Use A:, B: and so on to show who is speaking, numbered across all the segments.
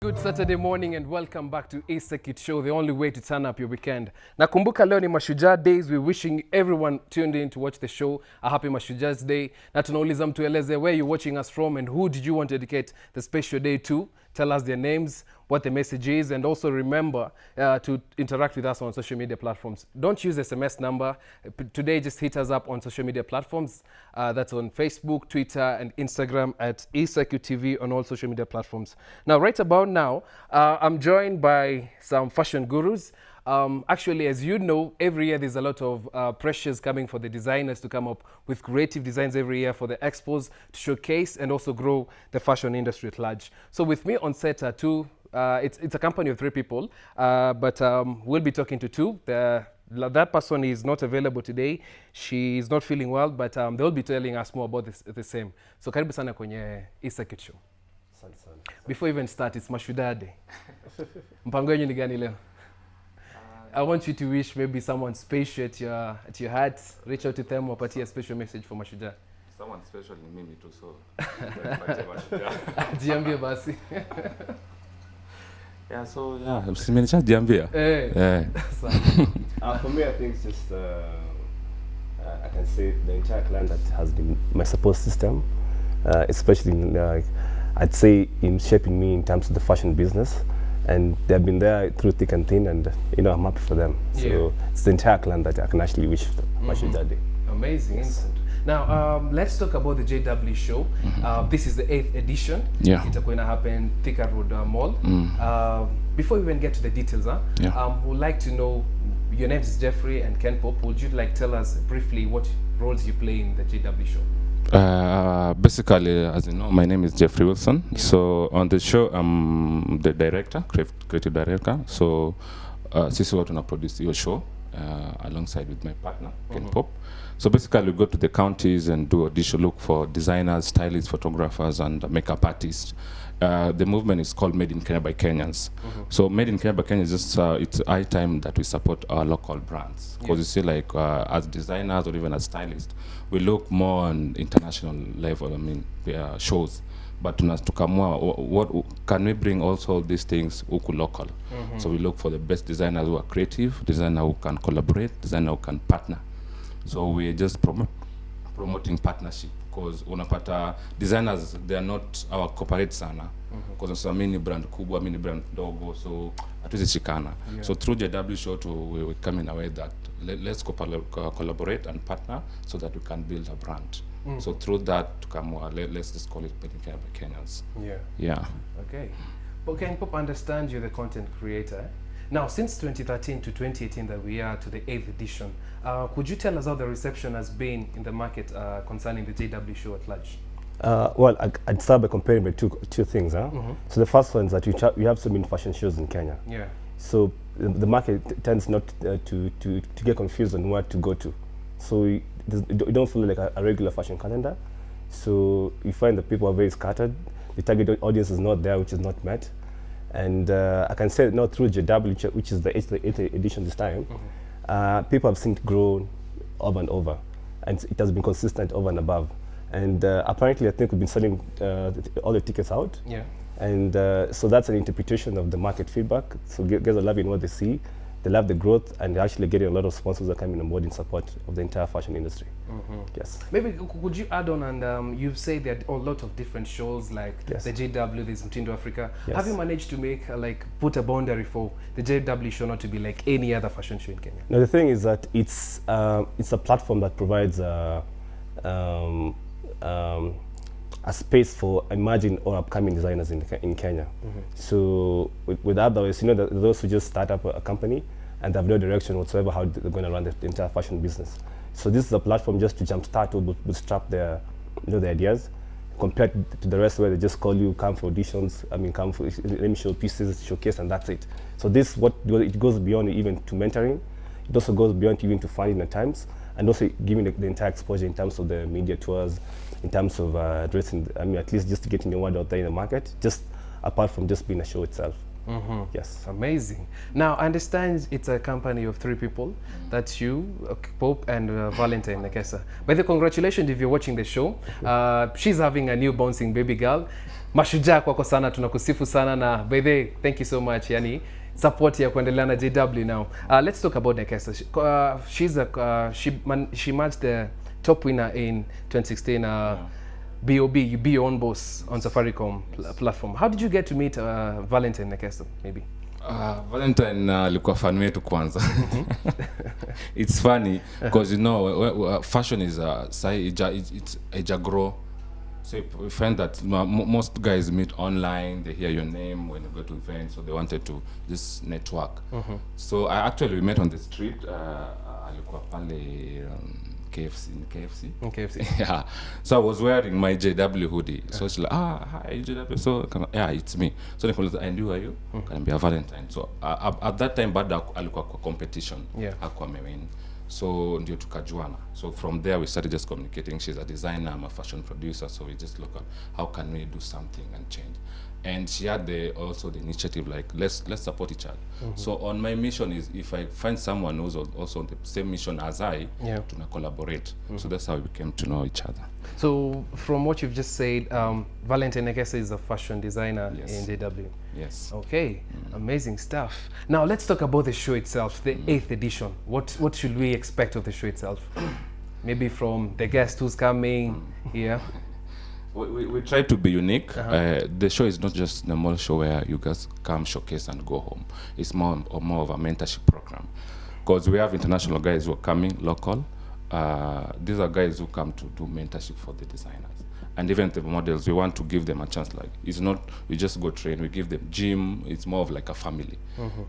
A: Good Saturday morning and welcome back to Ecircuit show, the only way to turn up your weekend. Nakumbuka leo ni Mashujaa Days. We're wishing everyone tuned in to watch the show a happy Mashujaa's Day. Na tunauliza mtueleze where you're watching us from and who did you want to dedicate the special day to. Tell us their names, what the message is, and also remember to interact with us on social media platforms. Don't use SMS number. Today, just hit us up on social media platforms. That's on Facebook, Twitter, and Instagram at Ecircuit TV on all social media platforms. Now, right about now, I'm joined by some fashion gurus. Actually, as you know, every year there's a lot of pressures coming for the designers to come up with creative designs every year for the expos to showcase and also grow the fashion industry at large. So with me on set are two, it's a company of 3 people, but we'll be talking to 2. That person is not available today. She is not feeling well, but they'll be telling us more about the same. So karibu sana kwenye Ecircuit show. Before we even start, it's Mashujaa Day. Mpango yenu ni gani leo? I want you to wish maybe someone special at your heart. Reach out to them or party a special message for Mashujaa.
B: Someone special in Mimi too, so.
A: Jiambie basi.
B: Yeah, so yeah, usimenisha jiambia.
C: For me, I think it's just I can say the entire clan that has been my support system, especially I'd say in shaping me in terms of the fashion business. And they've been there through thick and thin, and I'm happy for them. Yeah. So it's the entire clan that I can actually wish Mashujaa Day.
A: Amazing. Yes. Now let's talk about the JW show. This is the 8th edition.
B: Yeah.
A: It's going to happen Thika Road Mall. Before we even get to the details, we'd like to know, your name is Jeffrey and Ken Pop. Would you like tell us briefly what roles you play in the JW show?
B: Basically, as you know, my name is Jeffrey Wilson. Yeah. So on the show, I'm the director, creative director. So sisi watu na produce your show alongside with my partner, Ken Pop. So basically, we go to the counties and do audition, look for designers, stylists, photographers, and makeup artists. The movement is called Made in Kenya by Kenyans. So Made in Kenya by Kenyans is just it's high time that we support our local brands, because you see, like as designers or even as stylists, we look more on international level. I mean, shows, but tukamua, what can we bring also these things huku local? So we look for the best designers who are creative, designers who can collaborate, designers who can partner. So we just promoting partnership, because unapata designers, they are not our corporate sana, because mini brand kubwa, mini brand dogo, so hatuwezi shikana. So through JW show we come in a way that let's collaborate and partner so that we can build a brand. So through that, let's just call it Made in Kenya by Kenyans. Yeah.
A: Okay. But can Pop understand you're the content creator? Now, since 2013 to 2018 that we are to the 8th edition, could you tell us how the reception has been in the market concerning the JW show at large?
C: Well, I'd start by comparing the two things. So the first one is that we have so many fashion shows in Kenya.
A: Yeah.
C: So the market tends not to get confused on where to go to. So we don't follow like a regular fashion calendar. So you find that people are very scattered. The target audience is not there, which is not met. And I can say now through JW, which is the 8th edition this time, people have seen it grow over and over, and it has been consistent over and above. And apparently, I think we've been selling all the tickets out.
A: Yeah.
C: And so that's an interpretation of the market feedback. So guys are loving what they see. They love the growth, and they're actually getting a lot of sponsors that are coming on board in support of the entire fashion industry. Yes.
A: Maybe could you add on, and you've said there are a lot of different shows like the JW, there's Mtindo Africa.
C: Yes.
A: Have you managed to make put a boundary for the JW show not to be like any other fashion show in Kenya?
C: No, the thing is that it's a platform that provides a space for emerging or upcoming designers in Kenya. So with otherwise, those who just start up a company and have no direction whatsoever how they're going to run the entire fashion business. So this is a platform just to jumpstart or bootstrap their ideas, compared to the rest where they just call you, come for auditions. I mean, come for, let me show pieces, showcase, and that's it. So this it goes beyond even to mentoring. It also goes beyond even to funding at times, and also giving the entire exposure in terms of the media tours, in terms of addressing, at least just getting the word out there in the market, just apart from just being a show itself. Yes.
A: Amazing. Now, I understand it's a company of 3 people. That's you, Pope, and Valentine Nekesa. By the way, congratulations if you're watching the show. She's having a new bouncing baby girl. Mashujaa kwako sana, tunakusifu sana na by the way, thank you so much. Yani, support ya kuendelea na JW now. Let's talk about Nekesa. She matched the top winner in 2016 BOB, you be your own boss on Safaricom platform. How did you get to meet Valentine Nekesa, maybe?
B: Valentine alikuwa fan wetu kwanza. It's funny because you know fashion is it's a grow. So we find that most guys meet online, they hear your name when you go to events, so they wanted to just network. So we met on the street. Alikuwa pale KFC. Yeah. So I was wearing my JW hoodie. So she's like, hi, JW. So, yeah, it's me. So I knew you. Can be a Valentine. So at that time, bado alikuwa kwa competition. Hakuwa amewin. So ndio tukajuana. So from there we started just communicating. She's a designer, I'm a fashion producer. So we just look at how can we do something and change. And she had also the initiative like let's support each other. So on my mission is if I find someone who's also on the same mission as I, to collaborate. So that's how we came to know each other.
A: So from what you've just said, Valentine Nekesa is a fashion designer in JW.
B: Yes.
A: Okay, amazing stuff. Now let's talk about the show itself, the 8th edition. What should we expect of the show itself? Maybe from the guest who's coming here.
B: We try to be unique. The show is not just a normal show where you guys come, showcase, and go home. It's more of a mentorship program. Because we have international guys who are coming, local. These are guys who come to do mentorship for the designers. And even the models, we want to give them a chance. Like, it's not, we just go train, we give them gym. It's more of like a family.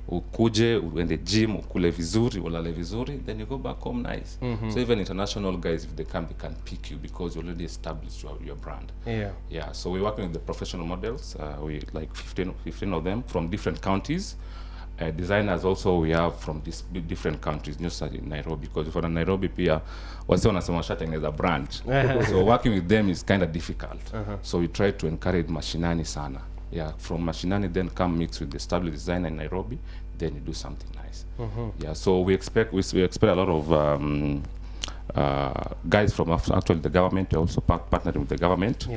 B: Ukuje, when the gym, ukule vizuri, ulale vizuri, then you go back home nice. So even international guys, if they come, they can pick you because you already established your brand. Yeah, so we're working with the professional models. We like 15 of them from different counties. Designers also we have from these different countries, not just in Nairobi, because for Nairobi pia wasi wanasema washatengeneza brand. So working with them is kind of difficult. So we try to encourage mashinani sana. Yeah, from mashinani then come mix with the established designer in Nairobi, then you do something nice. Yeah, so we expect a lot of guys from actually the government. We also partnering with the government.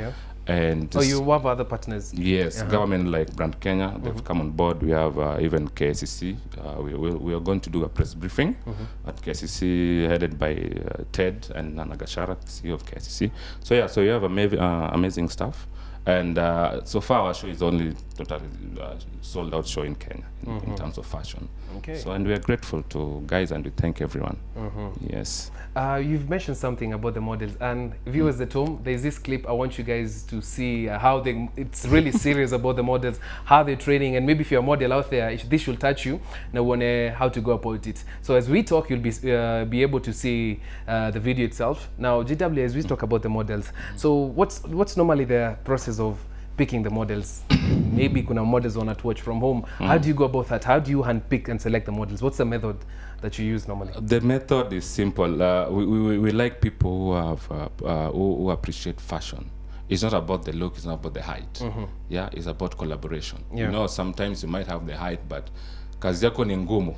B: And
A: you have other partners?
B: Yes, government like Brand Kenya, they've come on board. We have even KCC. We are going to do a press briefing at KCC, headed by Ted and Nana Gashara, CEO of KCC. So yeah, so you have amazing stuff. And so far our show is only totally sold out show in Kenya in terms of fashion. So and we are grateful to guys and we thank everyone. Yes.
A: You've mentioned something about the models, and viewers at home, there's this clip I want you guys to see how it's really serious about the models, how they're training, and maybe if you're a model out there, this will touch you. Now, how to go about it. So as we talk, you'll be able to see the video itself. Now, GW, as we talk about the models, so what's normally the process of picking the models? Maybe kuna models want to watch from home. How do you go about that? How do you handpick and select the models? What's the method that you use normally?
B: The method is simple. We like people who appreciate fashion. It's not about the look, it's not about the height. Yeah, it's about collaboration. You know, sometimes you might have the height, but kazi yako ni ngumu.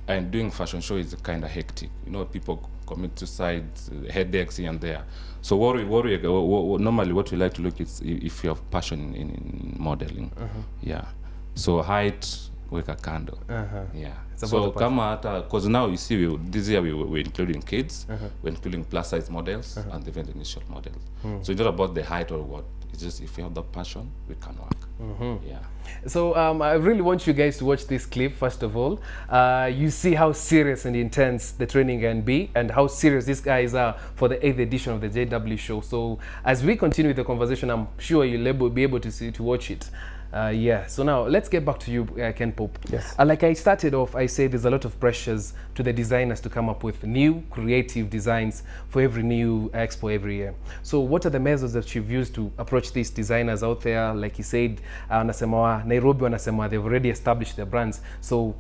B: And doing fashion show is kind of hectic. You know, people commit suicide, headaches here and there. So normally what we like to look is if you have passion in modeling. Yeah. So height, weka kando. Yeah. So kama hata, because now you see, this year we're including kids, we're including plus size models and even the initial models. So it's not about the height or what. It's just if you have the passion, we can work. Yeah. So
A: I really want you guys to watch this clip. First of all, you see how serious and intense the training can be, and how serious these guys are for the 8th edition of the JW show. So as we continue the conversation, I'm sure you'll be able to watch it. Yeah, so now let's get back to you, Ken Pope.
C: Yes.
A: Like I started off, I said there's a lot of pressures to the designers to come up with new creative designs for every new expo every year. So what are the methods that you've used to approach these designers out there? Like you said, Nairobi wanasema they've already established their brands. So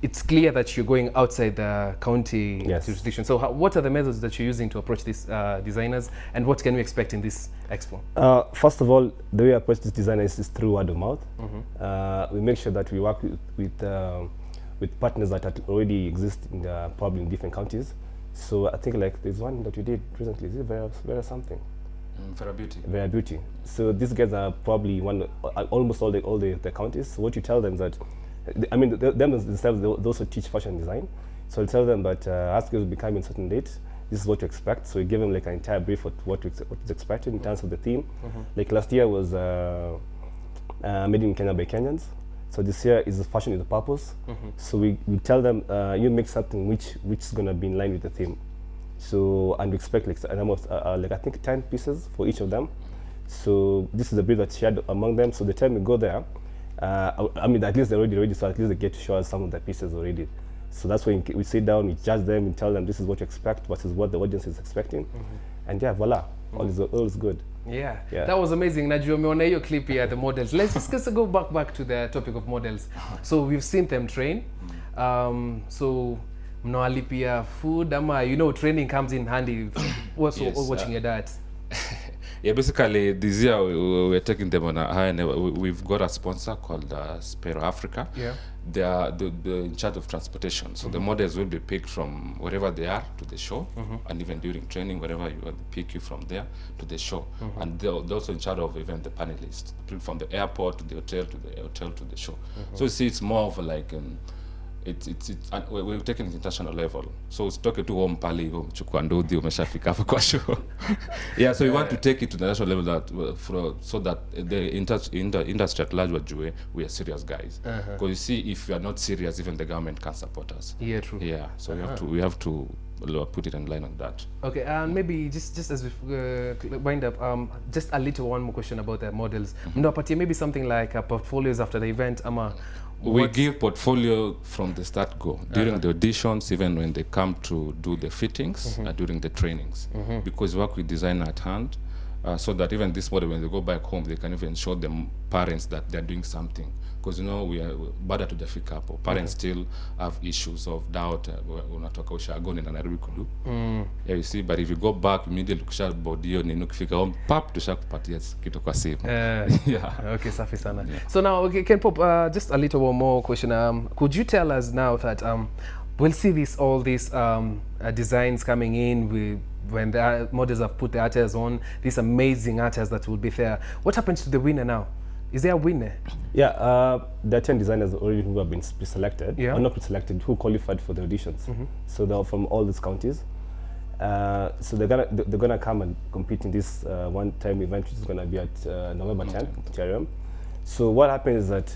A: it's clear that you're going outside the county
C: Yes.
A: jurisdiction. So what are the methods that you're using to approach these designers, and what can we expect in this expo?
C: First of all, the way I approach this designers is through word of mouth. We make sure that we work with partners that already exist in probably in different counties. So I think like there's one that we did recently. Is it Vera something?
B: Vera Beauty.
C: Vera Beauty. So these guys are probably almost all the counties. So what you tell them that, I mean, them themselves, they also teach fashion design. So you tell them that as girls will be coming a certain date, this is what to expect. So you give them like an entire brief of what is expected in terms of the theme. Like last year was made in Kenya by Kenyans. So this year is fashion with a purpose. So we tell them you make something which is gonna be in line with the theme. So and we expect like a number of like I think 10 pieces for each of them. So this is the brief that's shared among them. So the time we go there, I mean at least they're already ready. So at least they get to show us some of the pieces already. So that's when we sit down, we judge them, we tell them this is what you expect versus what the audience is expecting, and yeah, voila, all is good.
A: Yeah, that was amazing. Najua umeona hiyo clip here, the models. Let's just go back to the topic of models. So we've seen them train. So mnawalipia food ama training comes in handy also watching your diet.
B: Yeah, basically this year we're taking them on a high level. We've got a sponsor called Spero Africa.
A: Yeah.
B: They are in charge of transportation. So the models will be picked from wherever they are to the show, and even during training, wherever you are, they pick you from there to the show. And they're also in charge of even the panelists, from the airport to the hotel to the show. So you see, it's more of like we're taking it international level. So usitoke tu home pale umechukua ndudhi umeshafika hapo kwa show. Yeah, so we want to take it to the national level so that the industry at large wajue we are serious guys. Because you see, if we are not serious, even the government can't support us.
A: Yeah, true.
B: Yeah, so we have to put it in line on that. Okay,
A: and maybe just as we wind up, just a little one more question about the models. Mnawapatia maybe something like portfolios after the event ama
B: we give portfolio from the start go, during the auditions, even when they come to do the fittings, during the trainings, because we work with designer at hand, so that even this model, when they go back home, they can even show them parents that they're doing something. Because we are bada tujafika hapo. Parents still have issues of doubt. Unatoka ushagoni na Nairobi kudu. Yeah, you see, but if you go back immediately kusha bodio ni ukifika home pap tushakupatia kitu kwa simu. Yeah.
A: Okay, safi sana. Yeah. So now, okay, Ken Pop, just a little one more question. Could you tell us now that we'll see all these designs coming in when the models have put the attires on, these amazing attires that will be there. What happens to the winner now? Is there a winner?
C: Yeah, there are 10 designers already who have been pre-selected, or not pre-selected, who qualified for the auditions. So they're from all these counties. So they're gonna come and compete in this one-time event, which is gonna be at November 10th, TRM. So what happens is that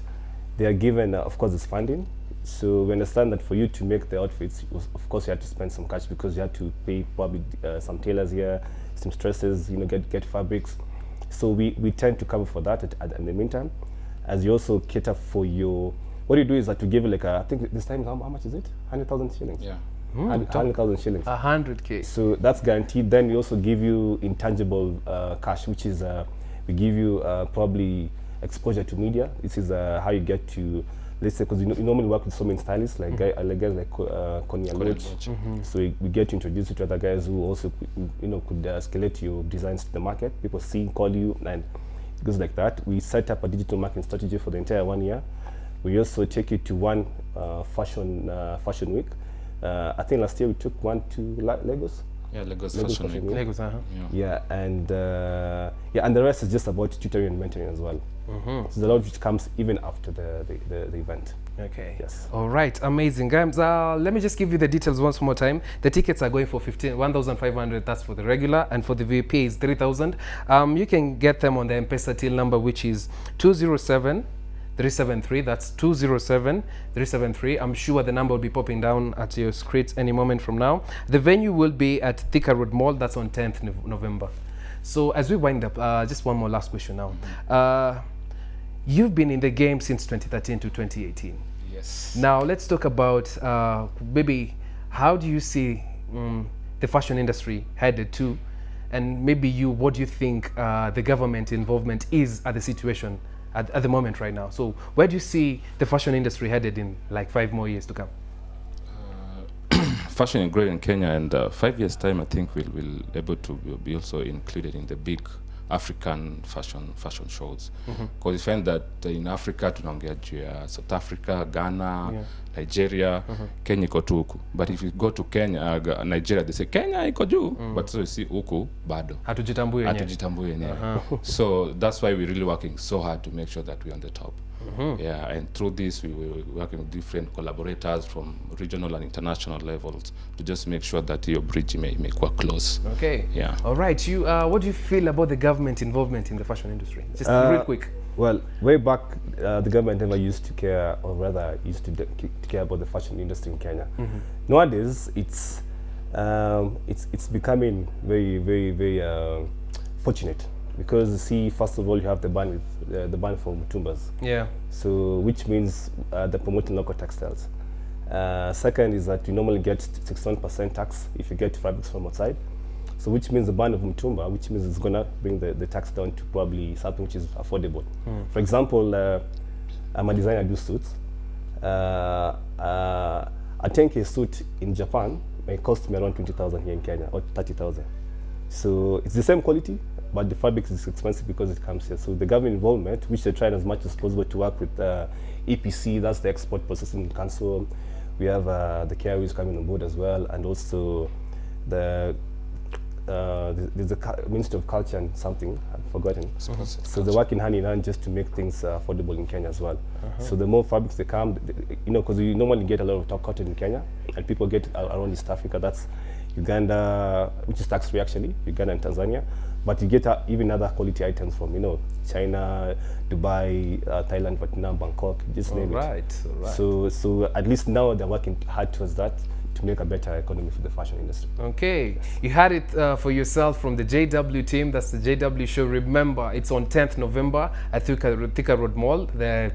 C: they are given, of course, this funding. So we understand that for you to make the outfits, of course, you have to spend some cash because you have to pay probably some tailors here, some stresses, get fabrics. So we tend to cover for that in the meantime, as you also cater for your. What you do is that you give like I think this time how much is it? 100,000 shillings.
B: Yeah.
C: 100,000 shillings.
A: 100K.
C: So that's guaranteed. Then we also give you intangible cash, which is we give you probably exposure to media. This is how you get to. Let's say, because you normally work with so many stylists, like guys like Connie and Loach. So we get to introduce you to other guys who also could escalate your designs to the market. People call you, and it goes like that. We set up a digital marketing strategy for the entire 1 year. We also take you to one fashion week. I think last year we took one to Lagos.
B: Yeah, Lagos Fashion Week.
A: Lagos,
C: Yeah, and the rest is just about tutoring and mentoring as well. So the lot which comes even after the event.
A: Okay.
C: Yes.
A: All right. Amazing, guys. Let me just give you the details once more time. The tickets are going for 1,500. That's for the regular, and for the VIP is 3,000. You can get them on the M-Pesa till number, which is 207-373. That's 207-373. I'm sure the number will be popping down at your screens any moment from now. The venue will be at Thika Road Mall. That's on 10th November. So as we wind up, just one more last question now. You've been in the game since 2013 to 2018.
B: Yes.
A: Now let's talk about maybe how do you see the fashion industry headed to, and maybe what do you think the government involvement is at the situation at the moment right now. So where do you see the fashion industry headed in like 5 more years to come?
B: Fashion is growing in Kenya, and 5 years time, I think we'll able to be also included in the big African fashion shows. Because you find that in Africa tunaongea juu ya South Africa, Ghana, Nigeria, Kenya iko tu huku. But if you go to Kenya, Nigeria, they say Kenya iko juu, but so you see huku bado.
A: Hatujitambui yenyewe.
B: So that's why we're really working so hard to make sure that we're on the top. Yeah, and through this we were working with different collaborators from regional and international levels to just make sure that your bridge may quite close.
A: Okay.
B: Yeah.
A: All right. You, what do you feel about the government involvement in the fashion industry? Just real quick.
C: Well, way back, the government never used to care, or rather used to care about the fashion industry in Kenya. Nowadays, it's becoming very fortunate, because see, first of all, you have the ban with the ban for Mutumbas.
A: Yeah.
C: So which means they're promoting local textiles. Second is that you normally get 61% tax if you get fabrics from outside. So which means the ban of Mutumba, which means it's gonna bring the tax down to probably something which is affordable. For example, I'm a designer, I do suits. A 10K suit in Japan may cost me around 20,000 here in Kenya, or 30,000. So it's the same quality, but the fabric is expensive because it comes here. So the government involvement, which they're trying as much as possible to work with EPC, that's the Export Processing Council. We have the carriers coming on board as well, and also there's the Ministry of Culture and something, I've forgotten. So they're working hand in hand just to make things affordable in Kenya as well. So the more fabrics they come, you know, because you normally get a lot of top cotton in Kenya, and people get around East Africa. That's Uganda, which is tax-free actually, Uganda and Tanzania. But you get even other quality items from, you know, China, Dubai, Thailand, Vietnam, Bangkok, just name it.
A: All right.
C: So at least now they're working hard towards that to make a better economy for the fashion industry.
A: Okay, you had it for yourself from the JW team. That's the JW show. Remember, it's on 10th November at Thika Road Mall. The